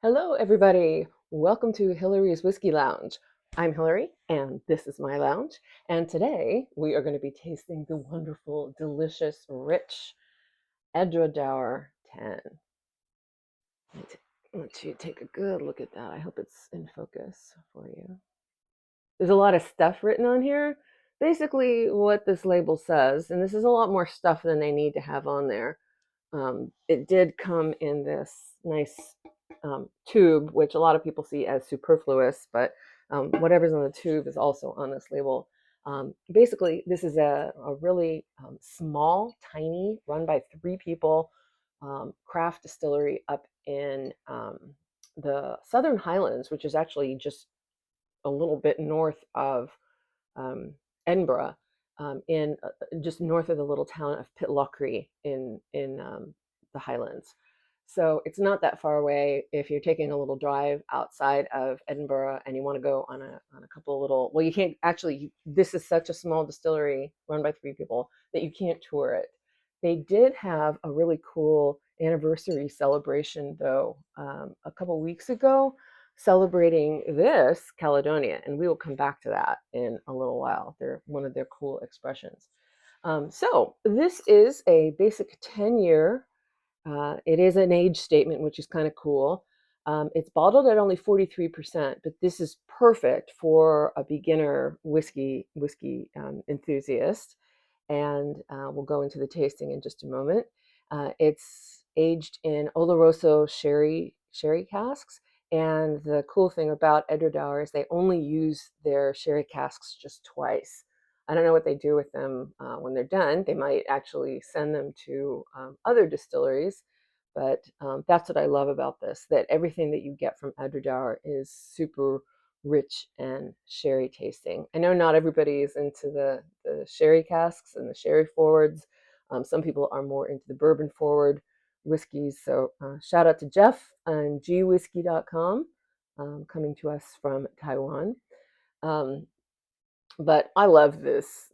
Hello, everybody. Welcome to Hillary's Whiskey Lounge. I'm Hillary, and this is my lounge. And today we are going to be tasting the wonderful, delicious, rich Edradour 10. Let you take a good look at that. I hope it's in focus for you. There's a lot of stuff written on here. Basically, what this label says, and this is a lot more stuff than they need to have on there. It did come in this nice tube, which a lot of people see as superfluous, but whatever's on the tube is also on this label. Basically, this is a really small, tiny, run by 3 people craft distillery up in the Southern Highlands, which is actually just a little bit north of Edinburgh, in just north of the little town of Pitlochry in the Highlands. So it's not that far away. If you're taking a little drive outside of Edinburgh and you want to go on a couple of little, well, you can't actually. This is such a small distillery run by 3 people that you can't tour it. They did have a really cool anniversary celebration though a couple weeks ago, celebrating this Caledonia, and we will come back to that in a little while. They're one of their cool expressions. So this is a basic 10-year. It is an age statement, which is kind of cool. It's bottled at only 43%, but this is perfect for a beginner whiskey enthusiast. And we'll go into the tasting in just a moment. It's aged in Oloroso sherry casks. And the cool thing about Edradour is they only use their sherry casks just twice. I don't know what they do with them when they're done. They might actually send them to other distilleries, but that's what I love about this, that everything that you get from Edradour is super rich and sherry tasting. I know not everybody is into the sherry casks and the sherry forwards. Some people are more into the bourbon forward whiskeys. So shout out to Jeff and gwhiskey.com, coming to us from Taiwan. But I love this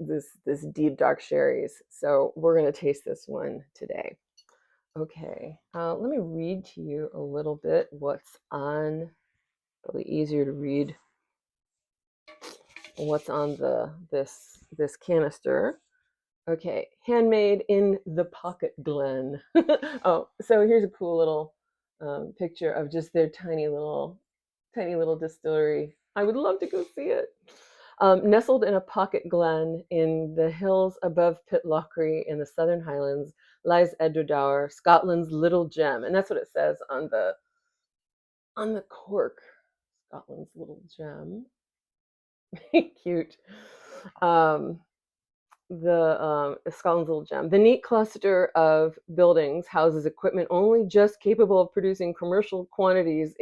deep dark sherries. So we're going to taste this one today. Okay, let me read to you a little bit what's on. Probably easier to read what's on this canister. Okay, handmade in the Pocket Glen. Oh, so here's a cool little picture of just their tiny little distillery. I would love to go see it. Nestled in a pocket glen in the hills above Pitlochry in the Southern Highlands lies Edradour, Scotland's little gem, and that's what it says on the cork. Scotland's little gem. Cute. The Scotland's little gem. The neat cluster of buildings houses equipment only just capable of producing commercial quantities.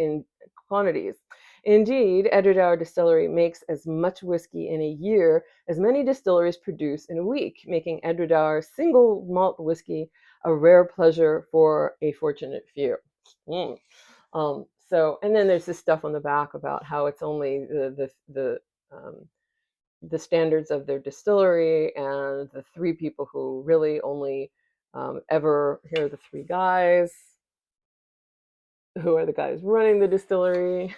Indeed, Edradour Distillery makes as much whiskey in a year as many distilleries produce in a week, making Edradour single malt whiskey a rare pleasure for a fortunate few. Mm. And then there's this stuff on the back about how it's only the standards of their distillery and the 3 people who really only ever, here are the 3 guys who are the guys running the distillery.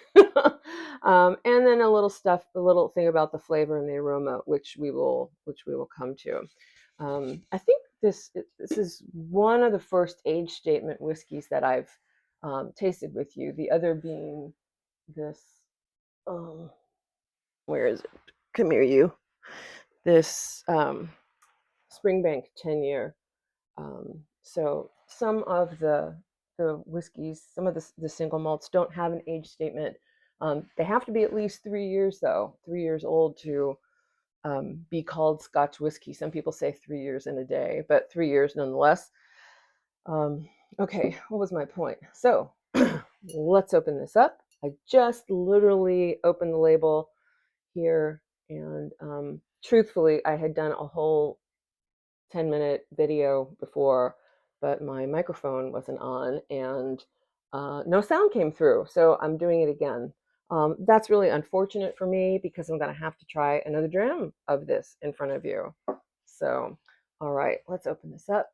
And then a little thing about the flavor and the aroma, which we will come to. I think this is one of the first age statement whiskeys that I've tasted with you. The other being this. Where is it? Come here, you. This Springbank 10-year. So some of the whiskeys, some of the single malts don't have an age statement. They have to be at least 3 years, though, 3 years old to be called Scotch whiskey. Some people say 3 years in a day, but 3 years nonetheless. Okay, what was my point? So let's open this up. I just literally opened the label here, and truthfully, I had done a whole 10-minute video before, but my microphone wasn't on and no sound came through. So I'm doing it again. That's really unfortunate for me because I'm going to have to try another dram of this in front of you. So, all right, let's open this up.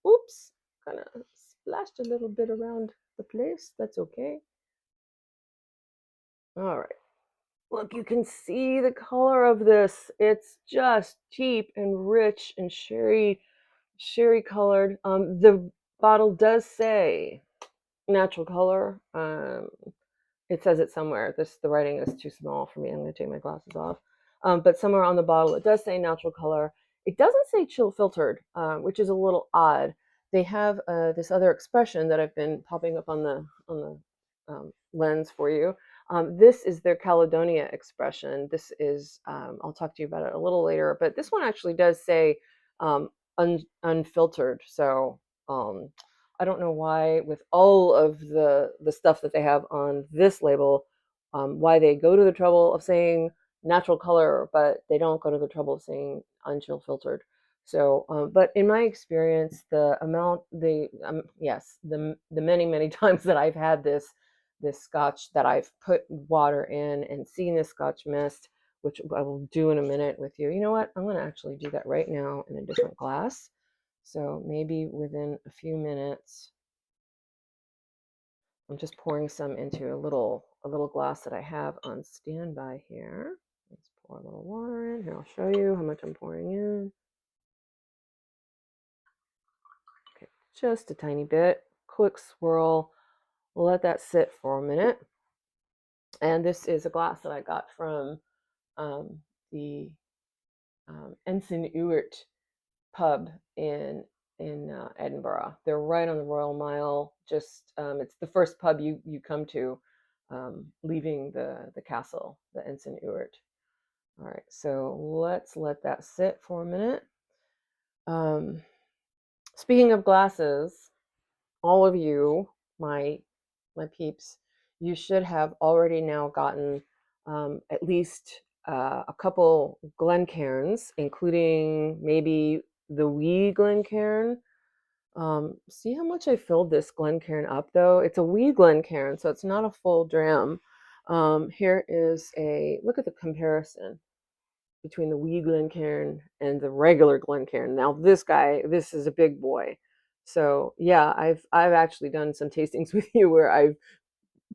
Oops, kind of splashed a little bit around the place. That's okay. All right. Look, you can see the color of this. It's just deep and rich and sherry colored. The bottle does say natural color. It says it somewhere. The writing is too small for me. I'm going to take my glasses off. But somewhere on the bottle, it does say natural color. It doesn't say chill filtered, which is a little odd. They have this other expression that I've been popping up on the lens for you. This is their Caledonia expression. This is I'll talk to you about it a little later, but this one actually does say unfiltered. So um, I don't know why, with all of the stuff that they have on this label, why they go to the trouble of saying natural color, but they don't go to the trouble of saying unchill filtered. So, but in my experience, the many times that I've had this scotch that I've put water in and seen this scotch mist, which I will do in a minute with you. You know what? I'm going to actually do that right now in a different glass. So maybe within a few minutes, I'm just pouring some into a little glass that I have on standby here. Let's pour a little water in. Here, I'll show you how much I'm pouring in. Okay, just a tiny bit. Quick swirl. We'll let that sit for a minute. And this is a glass that I got from the Ensign Ewart pub in Edinburgh. They're right on the Royal Mile. Just it's the first pub you come to, leaving the castle, the Ensign Ewart. All right, so let's let that sit for a minute. Speaking of glasses, all of you, my peeps, you should have already now gotten at least a couple Glencairns, including maybe the wee Glencairn. See how much I filled this Glencairn up, though? It's a wee Glencairn, so it's not a full dram. Here is look at the comparison between the wee Glencairn and the regular Glencairn. Now this is a big boy. So yeah, I've actually done some tastings with you where I've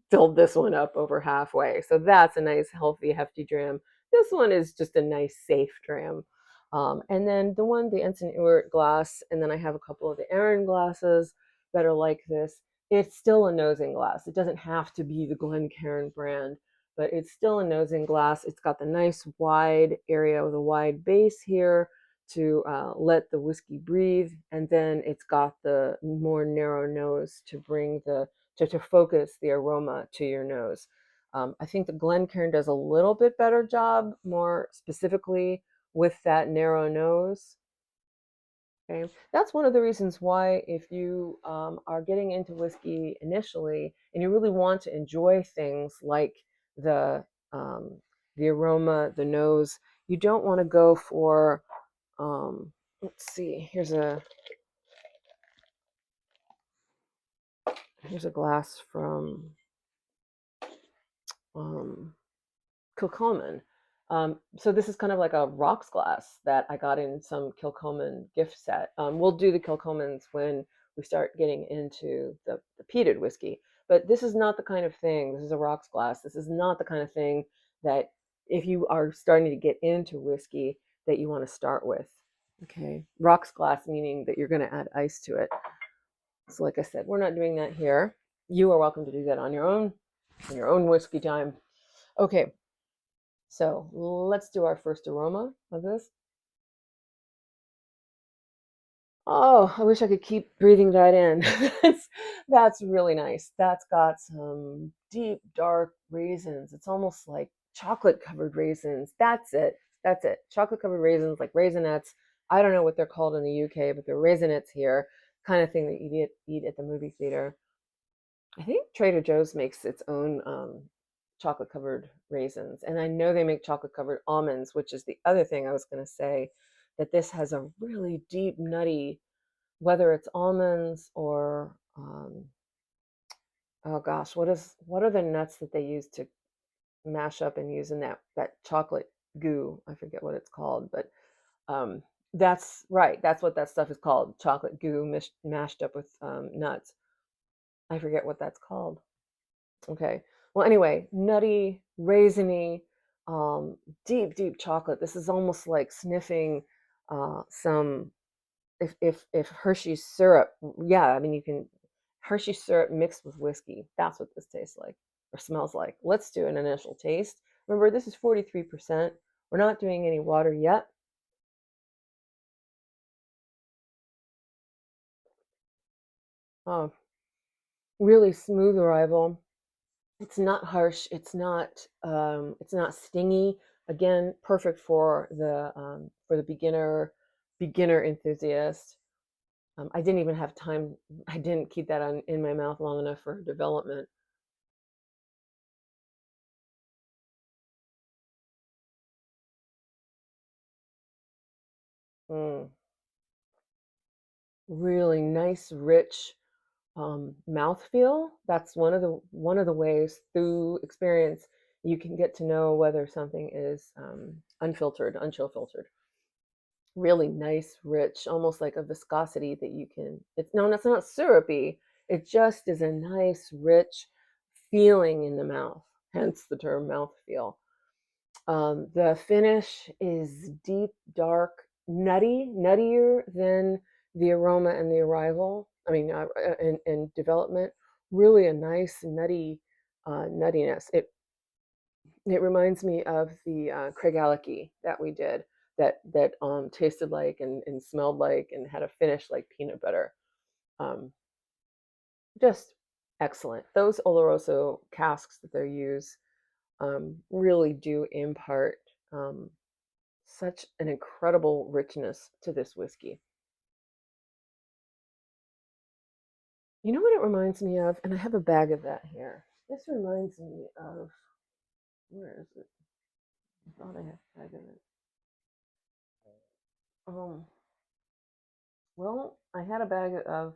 filled this one up over halfway. So that's a nice, healthy, hefty dram. This one is just a nice, safe dram. And then the Ensign Ewart glass, and then I have a couple of the Erin glasses that are like this. It's still a nosing glass. It doesn't have to be the Glencairn brand, but it's still a nosing glass. It's got the nice wide area with a wide base here to let the whiskey breathe, and then it's got the more narrow nose to bring to focus the aroma to your nose. I think the Glencairn does a little bit better job, more specifically with that narrow nose. Okay, that's one of the reasons why, if you are getting into whiskey initially and you really want to enjoy things like the um, the aroma, the nose, you don't want to go for. Let's see. Here's a glass from um, Kilchoman. So this is kind of like a rocks glass that I got in some Kilchoman gift set. We'll do the Kilchomans when we start getting into the peated whiskey. But this is not the kind of thing. This is a rocks glass. This is not the kind of thing that, if you are starting to get into whiskey, that you want to start with. Okay, rocks glass meaning that you're going to add ice to it. So like I said, we're not doing that here. You are welcome to do that on your own whiskey time. Okay, so let's do our first aroma of this. Oh, I wish I could keep breathing that in. That's really nice. That's got some deep, dark raisins. It's almost like chocolate covered raisins. That's it. That's it. Chocolate covered raisins, like raisinets. I don't know what they're called in the UK, but they're raisinets here, kind of thing that you eat at the movie theater. I think Trader Joe's makes its own chocolate covered raisins. And I know they make chocolate covered almonds, which is the other thing I was going to say, that this has a really deep, nutty, whether it's almonds or, oh gosh, what are the nuts that they use to mash up and use in that chocolate goo? I forget what it's called, but um, that's right. That's what that stuff is called, chocolate goo mashed up with nuts. I forget what that's called. Okay. Well, anyway, nutty, raisiny, deep, deep chocolate. This is almost like sniffing some if Hershey's syrup. Yeah, I mean you can Hershey syrup mixed with whiskey. That's what this tastes like or smells like. Let's do an initial taste. Remember, this is 43%. We're not doing any water yet. Oh, really smooth arrival. It's not harsh. It's not stingy. Again, perfect for the beginner enthusiast. I didn't even have time. I didn't keep that in my mouth long enough for development. Mm, really nice, rich mouthfeel. That's one of the ways through experience you can get to know whether something is unfiltered, unchill filtered. Really nice, rich, almost like a viscosity that you can. It's no, it's not syrupy. It just is a nice, rich feeling in the mouth. Hence the term mouthfeel. The finish is deep, dark, nutty, nuttier than the aroma and the arrival. I mean, and development. Really a nice nutty nuttiness. It reminds me of the Craig that we did that tasted like and smelled like and had a finish like peanut butter. Um, just excellent. Those Oloroso casks that they use really do impart such an incredible richness to this whiskey. You know what it reminds me of? And I have a bag of that here. This reminds me of, where is it? I thought I had a bag of it. Um, well, I had a bag of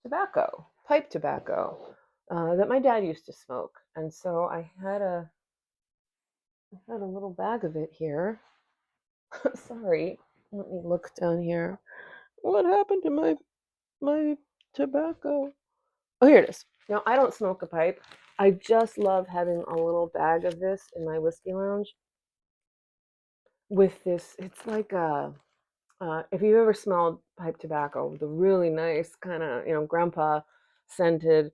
tobacco, pipe tobacco, that my dad used to smoke, and so I had a little bag of it here. Sorry, let me look down here. What happened to my tobacco? Oh, here it is. Now, I don't smoke a pipe. I just love having a little bag of this in my whiskey lounge with this. It's like if you've ever smelled pipe tobacco, the really nice kind of, grandpa scented,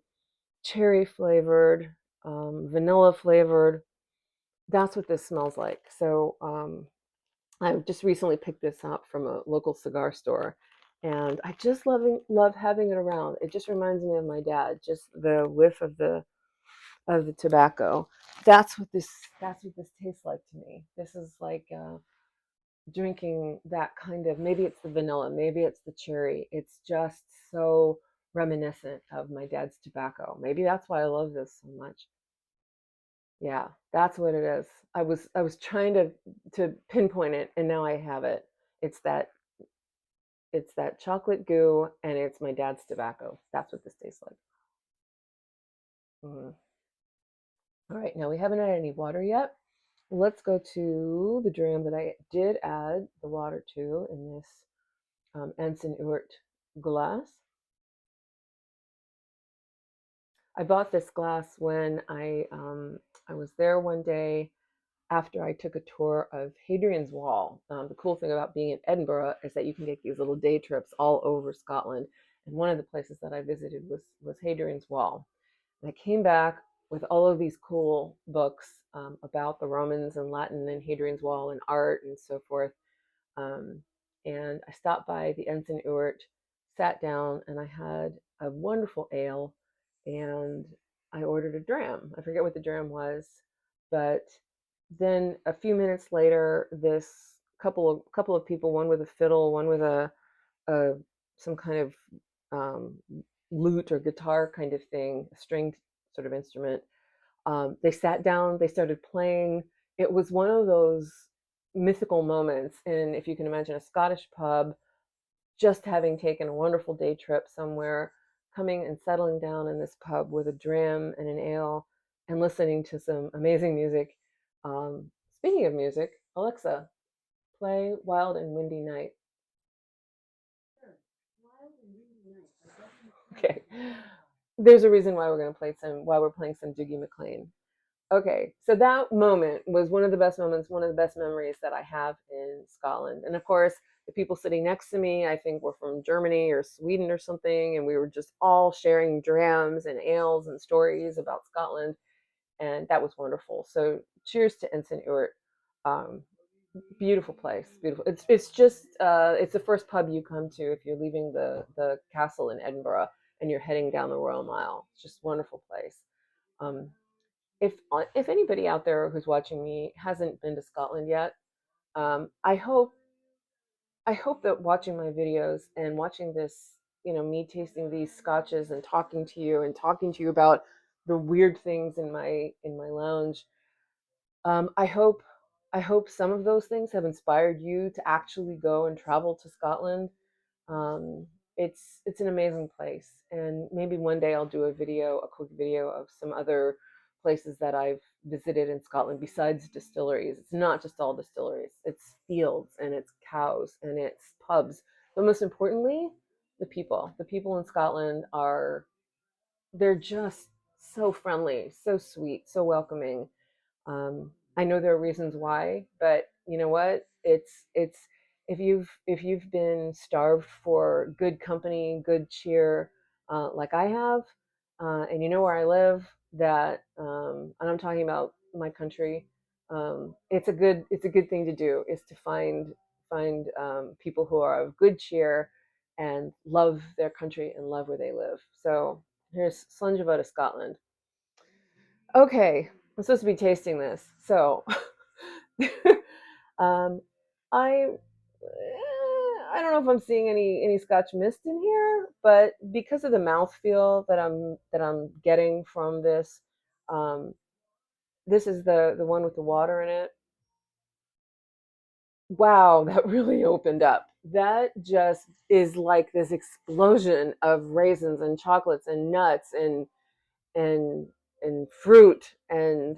cherry flavored, vanilla flavored. That's what this smells like. So I just recently picked this up from a local cigar store, and I just love having it around. It just reminds me of my dad. Just the whiff of the tobacco. That's what this that's what this tastes like to me. This is like drinking that kind of, maybe it's the vanilla, maybe it's the cherry. It's just so reminiscent of my dad's tobacco. Maybe that's why I love this so much. Yeah, that's what it is. I was trying to pinpoint it, and now I have it. It's that it's that chocolate goo, and it's my dad's tobacco. That's what this tastes like. Mhm. All right, now we haven't had any water yet. Let's go to the dram that I did add the water to in this Ensign Urt glass. I bought this glass when I was there one day after I took a tour of Hadrian's Wall. The cool thing about being in Edinburgh is that you can get these little day trips all over Scotland. And one of the places that I visited was Hadrian's Wall. And I came back with all of these cool books about the Romans and Latin and Hadrian's Wall and art and so forth. Um, and I stopped by the Ensign Urt, sat down, and I had a wonderful ale. And I ordered a dram. I forget what the dram was, but then a few minutes later, this couple of people, one with a fiddle, one with a some kind of um, lute or guitar kind of thing, a stringed sort of instrument. They sat down, they started playing. It was one of those mythical moments. And if you can imagine a Scottish pub, just having taken a wonderful day trip somewhere, coming and settling down in this pub with a dram and an ale and listening to some amazing music. Speaking of music, Alexa, play Wild and Windy Night. Okay. There's a reason why we're going to play some, why we're playing some Dougie MacLean. Okay, so that moment was one of the best moments, one of the best memories that I have in Scotland. And of course, the people sitting next to me, I think, were from Germany or Sweden or something, and we were just all sharing drams and ales and stories about Scotland, and that was wonderful. So, cheers to Ensign Ewart. Um, Beautiful place, beautiful. It's just it's the first pub you come to if you're leaving the castle in Edinburgh and you're heading down the Royal Mile. It's just a wonderful place. Um, if anybody out there who's watching me hasn't been to Scotland yet, I hope that watching my videos and watching this, me tasting these scotches and talking to you about the weird things in my lounge. I hope some of those things have inspired you to actually go and travel to Scotland. Um, it's an amazing place, and maybe one day I'll do a quick video of some other places that I've visited in Scotland besides distilleries. It's not just all distilleries; it's fields and it's cows and it's pubs. But most importantly, the people. The people in Scotland they're just so friendly, so sweet, so welcoming. I know there are reasons why, but you know what? It's if you've been starved for good company, good cheer, like I have, and you know where I live, and I'm talking about my country. It's a good thing to do is to find people who are of good cheer and love their country and love where they live. So here's Slunge of Scotland. Okay, I'm supposed to be tasting this. So, um, I don't know if I'm seeing any Scotch mist in here, but because of the mouthfeel that I'm getting from this, um, this is the one with the water in it. Wow, that really opened up. That just is like this explosion of raisins and chocolates and nuts and and fruit and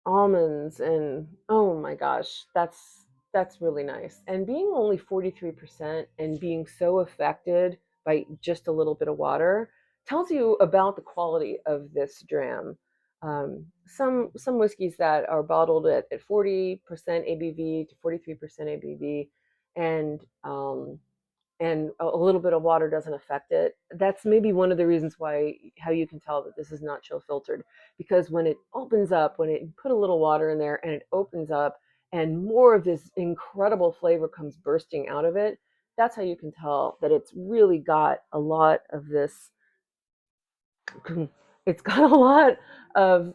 almonds, and oh my gosh, that's really nice. And being only 43% and being so affected by just a little bit of water tells you about the quality of this dram. Some whiskeys that are bottled at 40% ABV to 43% ABV, and a little bit of water doesn't affect it. That's maybe one of the reasons why how you can tell that this is not chill filtered, because when it opens up, when it put a little water in there and it opens up and more of this incredible flavor comes bursting out of it, that's how you can tell that it's really got a lot of this. It's got a lot of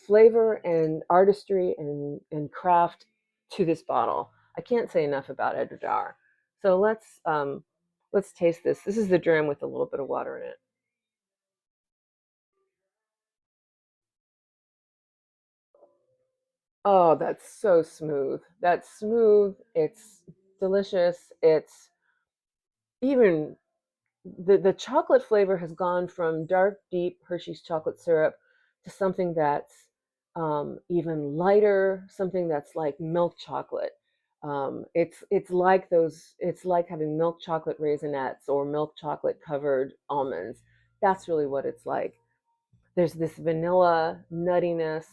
flavor and artistry and craft to this bottle. I can't say enough about Edradour. So let's taste this. This is the dram with a little bit of water in it. Oh, that's so smooth. That's smooth. It's delicious. It's even the chocolate flavor has gone from dark, deep Hershey's chocolate syrup to something that's even lighter, something that's like milk chocolate. It's like those. It's like having milk chocolate raisinets or milk chocolate covered almonds. That's really what it's like. There's this vanilla nuttiness.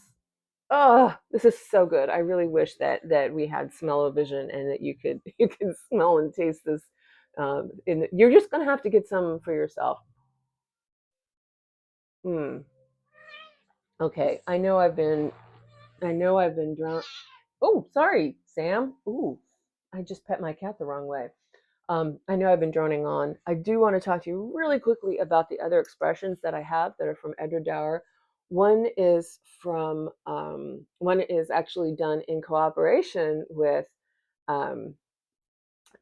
Oh, this is so good. I really wish that we had smell-o-vision and that you could you could smell and taste this. You're just gonna have to get some for yourself. Hmm. Okay. I know I've been drunk. Oh, sorry, Sam. Ooh, I just pet my cat the wrong way. I know I've been droning on. I do want to talk to you really quickly about the other expressions that I have that are from Edradour. One is actually done in cooperation with um,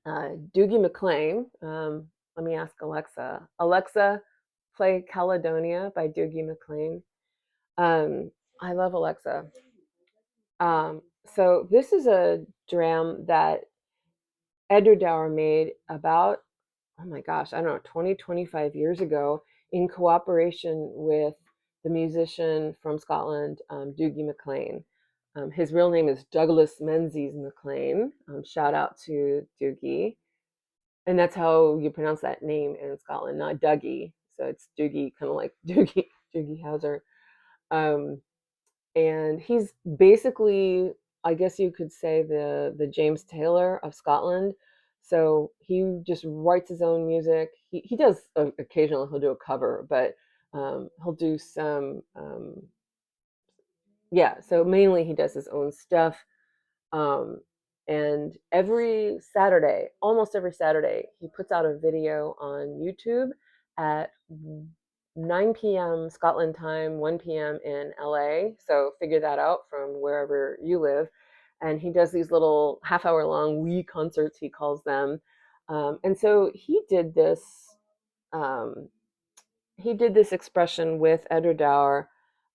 Dougie MacLean. Let me ask Alexa. Alexa, play Caledonia by Dougie MacLean. Um, I love Alexa. So this is a dram that Edradour made about, oh my gosh, I don't know, 20, 25 years ago in cooperation with the musician from Scotland, Dougie MacLean. His real name is Douglas Menzies MacLean. Shout out to Dougie. And that's how you pronounce that name in Scotland, not Dougie. So it's Doogie, kind of like Doogie Howser. Um, and he's basically, I guess you could say, the James Taylor of Scotland. So he just writes his own music. He does occasionally he'll do a cover, but he'll do some yeah. So mainly he does his own stuff. Um, and every Saturday, almost every Saturday, he puts out a video on YouTube at 9 p.m. Scotland time, 1 p.m. in LA. So figure that out from wherever you live. And he does these little half-hour long wee concerts, he calls them. And so um, he did this expression with Edradour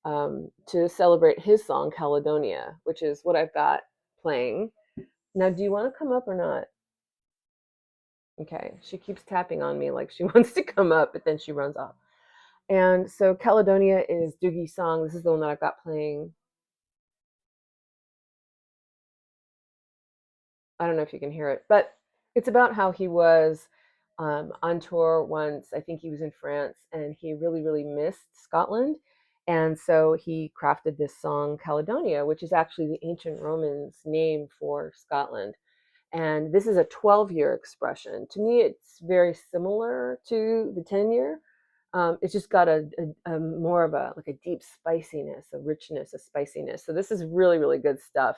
to celebrate his song Caledonia, which is what I've got playing. Now, do you want to come up or not? Okay, she keeps tapping on me like she wants to come up, but then she runs off. And so Caledonia is Doogie's song. This is the one that I've got playing. I don't know if you can hear it, but it's about how he was on tour once. I think he was in France and he really, really missed Scotland. And so he crafted this song, Caledonia, which is actually the ancient Romans' name for Scotland. And this is a 12-year expression. To me, it's very similar to the 10-year. It's just got a more of a like a deep spiciness, a richness, a spiciness. So this is really, really good stuff.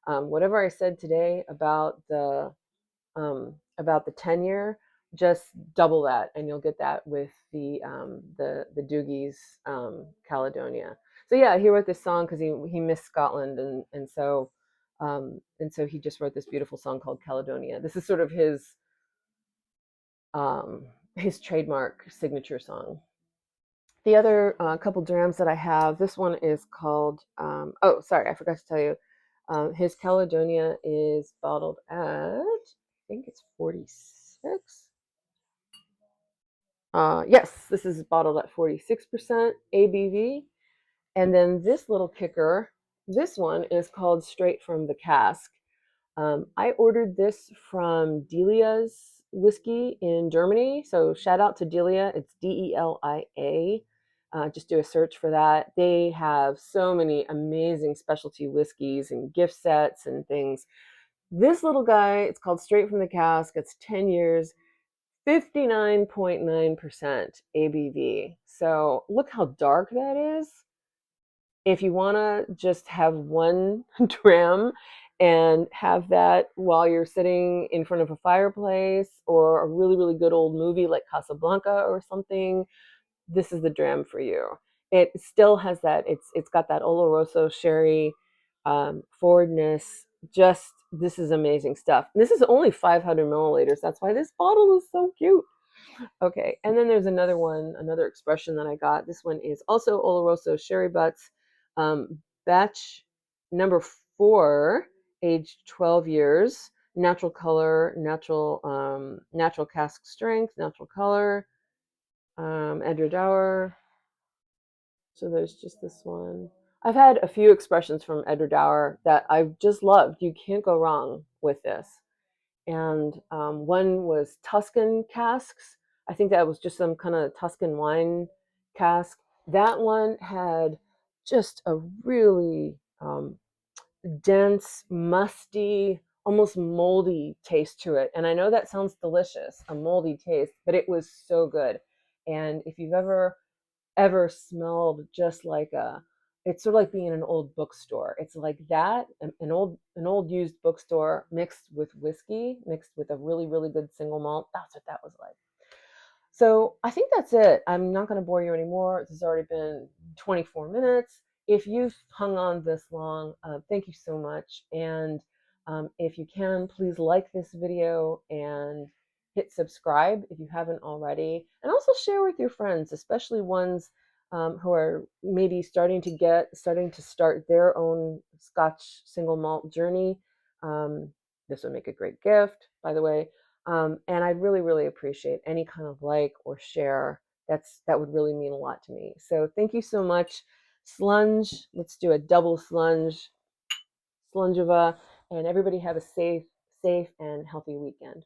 Whatever I said today about the 10-year, just double that, and you'll get that with the Doogie's Caledonia. So yeah, he wrote this song because he missed Scotland, and so he just wrote this beautiful song called Caledonia. This is sort of his trademark signature song. The other couple drams that I have, this one is called, oh, sorry, I forgot to tell you. His Caledonia is bottled at, I think it's 46. Yes, this is bottled at 46% ABV. And then this little kicker, this one is called Straight from the Cask. I ordered this from Delia's Whiskey in Germany. So shout out to Delia. It's Delia. Just do a search for that. They have so many amazing specialty whiskeys and gift sets and things. This little guy, it's called Straight from the Cask. It's 10 years, 59.9% ABV. So look how dark that is. If you want to just have one dram and have that while you're sitting in front of a fireplace or a really, really good old movie like Casablanca or something, this is the dram for you. It still has that, it's got that Oloroso sherry forwardness. Just, this is amazing stuff. This is only 500 milliliters. That's why this bottle is so cute. Okay, and then there's another one, another expression that I got. This one is also Oloroso Sherry Butts, batch number 4, aged 12 years, natural color, natural cask strength, natural color, Edradour. So there's just this one. I've had a few expressions from Edradour that I've just loved. You can't go wrong with this. And one was Tuscan casks. I think that was just some kind of Tuscan wine cask. That one had just a really dense, musty, almost moldy taste to it. And I know that sounds delicious, a moldy taste, but it was so good. And if you've ever smelled just like it's sort of like being in an old bookstore. It's like that, an old used bookstore mixed with whiskey, mixed with a really, really good single malt. That's what that was like. So I think that's it. I'm not going to bore you anymore. This has already been 24 minutes. If you've hung on this long, thank you so much. And if you can, please like this video and hit subscribe if you haven't already. And also share with your friends, especially ones who are maybe starting to start their own Scotch single malt journey. This would make a great gift, by the way. And I'd really, really appreciate any kind of like or share. That would really mean a lot to me. So thank you so much. Slunge. Let's do a double slunge. Slungeva. And everybody have a safe and healthy weekend.